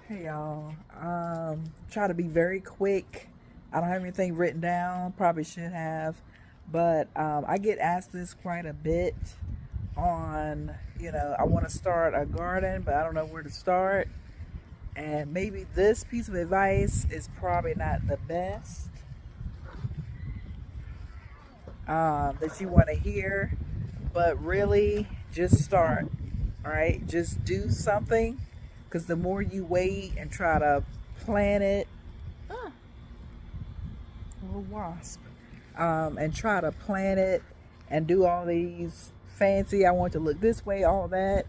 Hey y'all. Try to be very quick. I don't have anything written down. Probably should have, but I get asked this quite a bit. On I want to start a garden, but I don't know where to start. And maybe this piece of advice is probably not the best that you want to hear, but really just start. All right, just do something, because the more you wait and try to plan it, little wasp, and try to plan it and do all these fancy, I want to look this way, all that.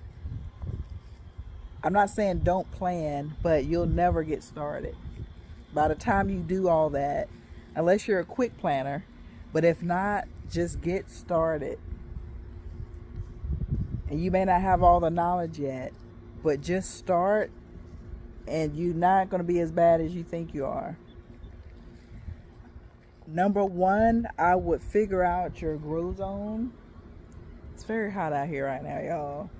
I'm not saying don't plan, but you'll never get started. By the time you do all that, unless you're a quick planner, but if not, just get started. And you may not have all the knowledge yet, but just start, and you're not going to be as bad as you think you are. Number one, I would figure out your grow zone. It's very hot out here right now, y'all.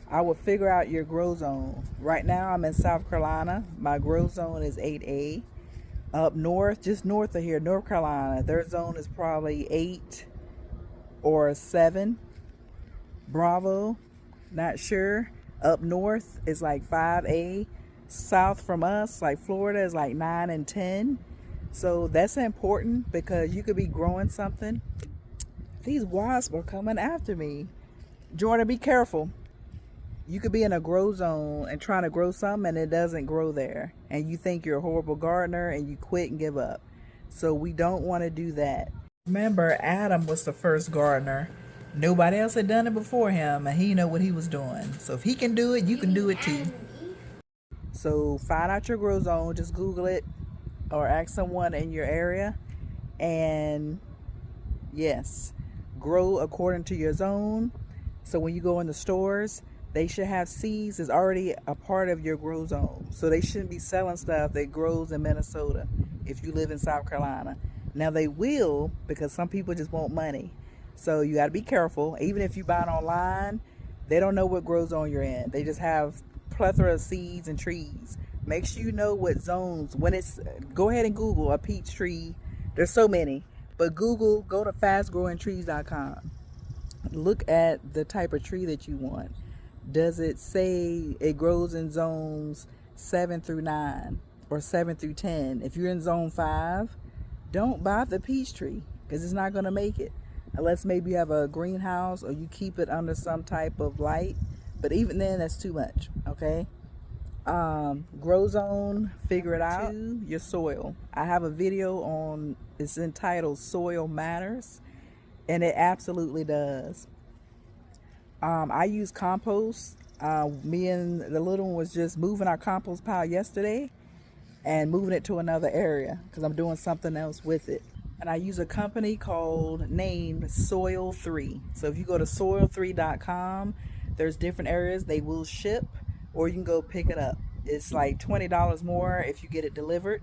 I would figure out your grow zone. Right now, I'm in South Carolina. My grow zone is 8A. Up north, just north of here, North Carolina, their zone is probably 8 or 7. Bravo, not sure. Up north is like 5A. South from us, like Florida, is like 9 and 10. So that's important, because you could be growing something. These wasps are coming after me. Jordan, be careful. You could be in a grow zone and trying to grow something and it doesn't grow there. And you think you're a horrible gardener and you quit and give up. So we don't want to do that. Remember, Adam was the first gardener. Nobody else had done it before him, and he knew what he was doing. So if he can do it, you can do it too. So find out your grow zone. Just Google it or ask someone in your area. And yes, grow according to your zone. So when you go in the stores, they should have seeds that's already a part of your grow zone. So they shouldn't be selling stuff that grows in Minnesota if you live in South Carolina. Now they will, because some people just want money. So you got to be careful. Even if you buy it online, they don't know what grow zone you're in. They just have plethora of seeds and trees. Make sure you know what zones. Go ahead and Google a peach tree. There's so many. But go to fastgrowingtrees.com. Look at the type of tree that you want. Does it say it grows in zones 7 through 9 or 7 through 10? If you're in zone 5, don't buy the peach tree, because it's not going to make it. Unless maybe you have a greenhouse or you keep it under some type of light. But even then, that's too much, okay? Grow zone, figure it out. 2, your soil. I have a video on, it's entitled Soil Matters, and it absolutely does. I use compost. Me and the little one was just moving our compost pile yesterday and moving it to another area because I'm doing something else with it. And I use a company named Soil3. So if you go to soil3.com, there's different areas they will ship, or you can go pick it up. It's like $20 more if you get it delivered.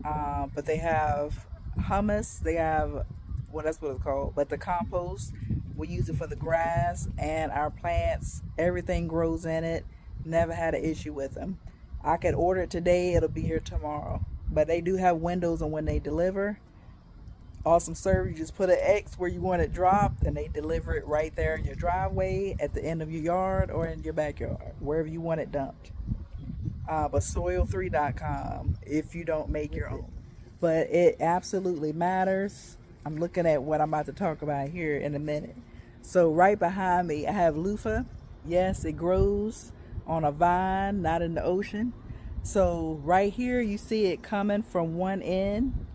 But they have hummus. They have, well, that's what it's called. But the compost, we use it for the grass and our plants. Everything grows in it. Never had an issue with them. I could order it today. It'll be here tomorrow. But they do have windows on when they deliver. Awesome service. You just put an X where you want it dropped, and they deliver it right there in your driveway, at the end of your yard, or in your backyard, wherever you want it dumped. But soil3.com if you don't make your own. But it absolutely matters. I'm looking at what I'm about to talk about here in a minute. So right behind me, I have loofah. Yes, it grows on a vine, not in the ocean. So right here, you see it coming from one end,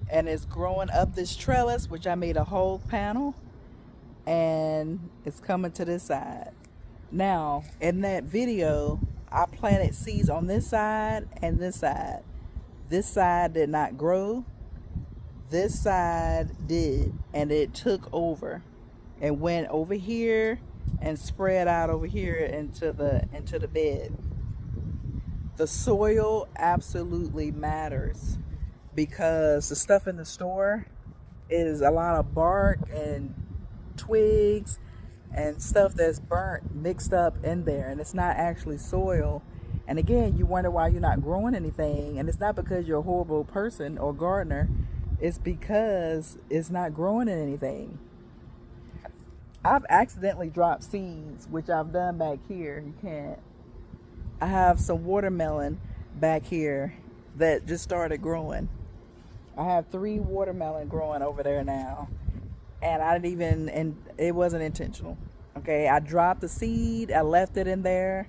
and it's growing up this trellis, which I made a whole panel, and it's coming to this side. Now, in that video, I planted seeds on this side and this side. This side did not grow. This side did, and it took over and went over here and spread out over here into the bed. The soil absolutely matters, because the stuff in the store is a lot of bark and twigs and stuff that's burnt mixed up in there, and it's not actually soil. And again, you wonder why you're not growing anything. And it's not because you're a horrible person or gardener. It's because it's not growing in anything. I've accidentally dropped seeds, which I've done back here. You can't. I have some watermelon back here that just started growing. I have 3 watermelon growing over there now. And I didn't even, and it wasn't intentional. Okay, I dropped the seed, I left it in there,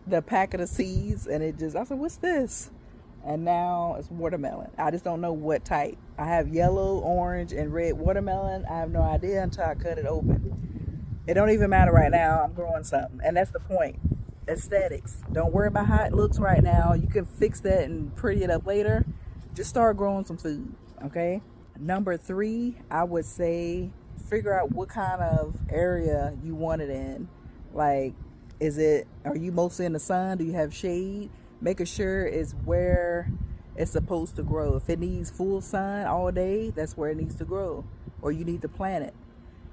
the packet of seeds, and it just, I said, what's this? And now it's watermelon. I just don't know what type. I have yellow, orange, and red watermelon. I have no idea until I cut it open. It don't even matter right now. I'm growing something, and that's the point. Aesthetics. Don't worry about how it looks right now. You can fix that and pretty it up later. Just start growing some food, okay? Number 3, I would say figure out what kind of area you want it in. Like, are you mostly in the sun? Do you have shade? Making sure it's where it's supposed to grow. If it needs full sun all day, that's where it needs to grow, or you need to plant it.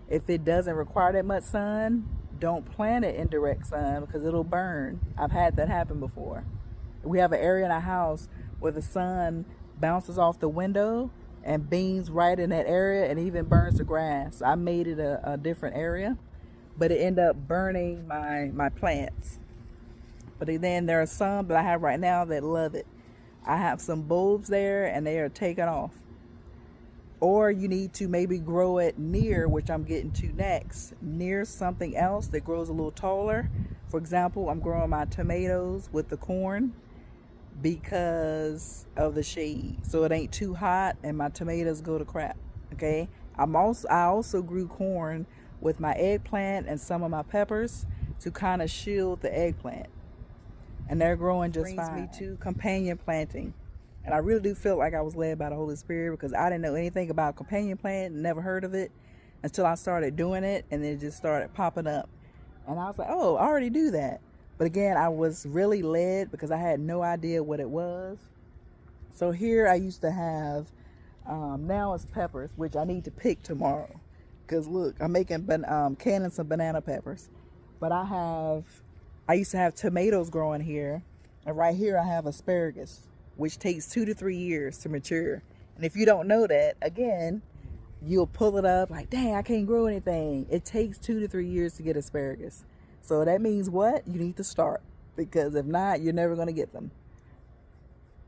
If it doesn't require that much sun, don't plant it in direct sun because it'll burn. I've had that happen before. We have an area in our house where the sun bounces off the window and beams right in that area and even burns the grass. I made it a different area, but it ended up burning my plants. But then there are some that I have right now that love it. I have some bulbs there and they are taken off. Or you need to maybe grow it near, which I'm getting to next, near something else that grows a little taller. For example, I'm growing my tomatoes with the corn because of the shade. So it ain't too hot and my tomatoes go to crap. Okay. I also grew corn with my eggplant and some of my peppers to kind of shield the eggplant. And they're growing just fine. Brings me to companion planting. And I really do feel like I was led by the Holy Spirit because I didn't know anything about companion planting, never heard of it until I started doing it, and then it just started popping up. And I was like, oh, I already do that. But again, I was really led because I had no idea what it was. So here I used to have, now it's peppers, which I need to pick tomorrow. Because look, I'm making, canning some banana peppers. But I used to have tomatoes growing here. And right here I have asparagus, which takes 2 to 3 years to mature. And if you don't know that, again, you'll pull it up like, dang, I can't grow anything. It takes 2 to 3 years to get asparagus. So that means what? You need to start. Because if not, you're never going to get them.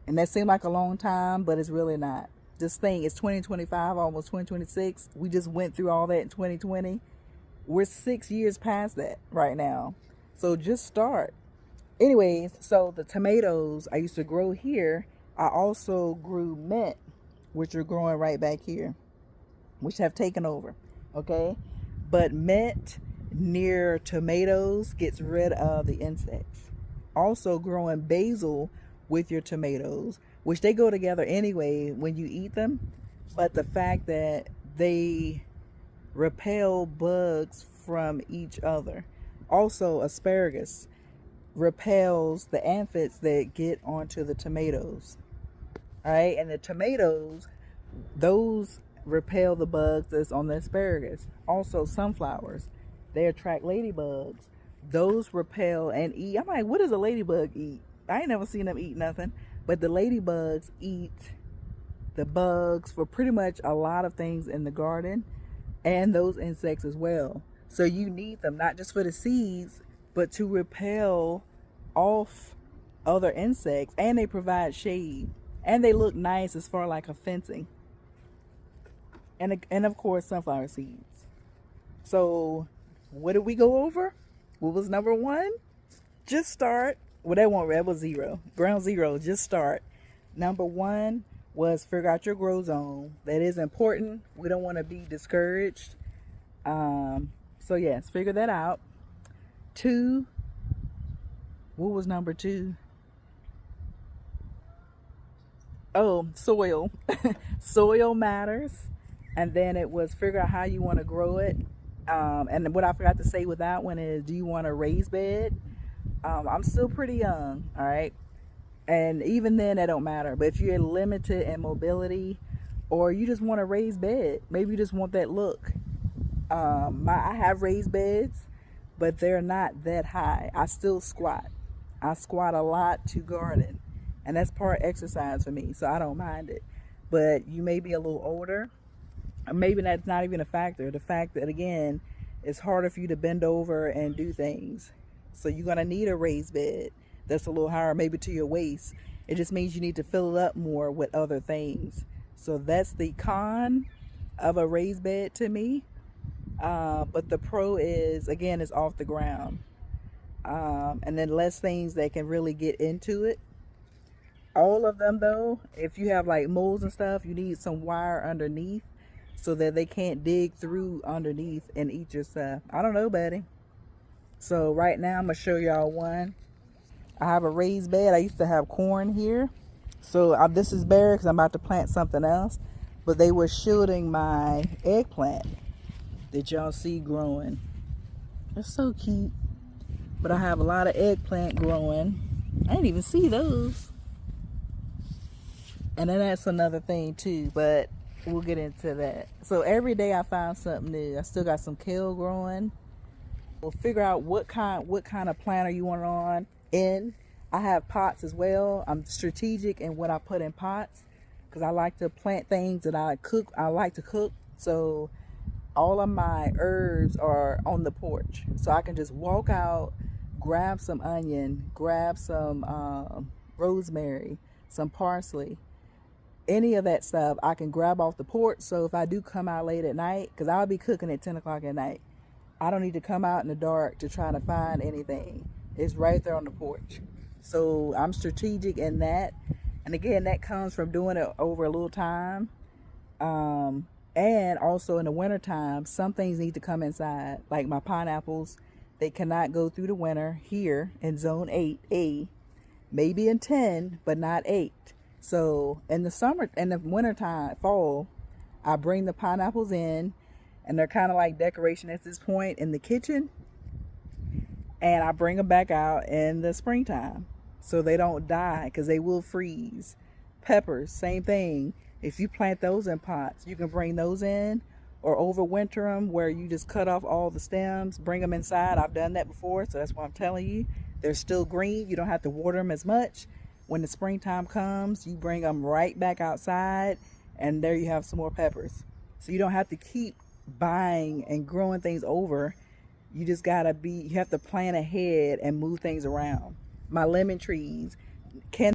And that seemed like a long time, but it's really not. Just think, it's 2025, almost 2026. We just went through all that in 2020. We're 6 years past that right now. So just start. Anyways, so the tomatoes I used to grow here, I also grew mint, which are growing right back here, which have taken over, okay? But mint near tomatoes gets rid of the insects. Also growing basil with your tomatoes, which they go together anyway when you eat them, but the fact that they repel bugs from each other. Also, asparagus repels the aphids that get onto the tomatoes. All right, and the tomatoes, those repel the bugs that's on the asparagus. Also, sunflowers, they attract ladybugs. Those repel and eat. I'm like, what does a ladybug eat? I ain't never seen them eat nothing. But the ladybugs eat the bugs for pretty much a lot of things in the garden, and those insects as well. So you need them not just for the seeds, but to repel off other insects, and they provide shade, and they look nice as far like a fencing, and of course sunflower seeds. So what did we go over? What was number 1? Just start. Well, that was 0. Ground 0. Just start. Number 1 was figure out your grow zone. That is important. We don't want to be discouraged. So yes, figure that out. 2, what was number 2? Oh, soil. Soil matters. And then it was figure out how you want to grow it. And what I forgot to say with that one is, do you want a raised bed? I'm still pretty young, all right? And even then, that don't matter. But if you're limited in mobility, or you just want a raised bed, maybe you just want that look. I have raised beds, but they're not that high. I still squat. I squat a lot to garden, and that's part exercise for me, so I don't mind it. But you may be a little older, or maybe that's not even a factor. The fact that, again, it's harder for you to bend over and do things. So you're going to need a raised bed that's a little higher, maybe to your waist. It just means you need to fill it up more with other things. So that's the con of a raised bed to me. But the pro is, again, it's off the ground. And then less things that can really get into it. All of them, though, if you have like moles and stuff, you need some wire underneath so that they can't dig through underneath and eat your stuff. I don't know, buddy. So right now I'm gonna show y'all one. I have a raised bed. I used to have corn here, so this is bare because I'm about to plant something else. But they were shielding my eggplant that y'all see growing. It's so cute. But I have a lot of eggplant growing. I didn't even see those. And then that's another thing too, but we'll get into that. So every day I find something new. I still got some kale growing. We'll figure out what kind of planter you want on in. I have pots as well. I'm strategic in what I put in pots because I like to plant things that I like to cook. So all of my herbs are on the porch. So I can just walk out, grab some onion, grab some rosemary, some parsley. Any of that stuff I can grab off the porch. So if I do come out late at night, because I'll be cooking at 10 o'clock at night, I don't need to come out in the dark to try to find anything. It's right there on the porch. So I'm strategic in that. And again, that comes from doing it over a little time. And also in the wintertime, some things need to come inside. Like my pineapples, they cannot go through the winter here in zone 8A. Maybe in 10, but not 8. So in the wintertime, fall, I bring the pineapples in, and they're kind of like decoration at this point in the kitchen. And I bring them back out in the springtime so they don't die because they will freeze. Peppers, same thing. If you plant those in pots, you can bring those in or overwinter them where you just cut off all the stems, bring them inside. I've done that before, so that's what I'm telling you. They're still green. You don't have to water them as much. When the springtime comes, you bring them right back outside, and there you have some more peppers. So you don't have to keep buying and growing things over. You just you have to plan ahead and move things around. My lemon trees, can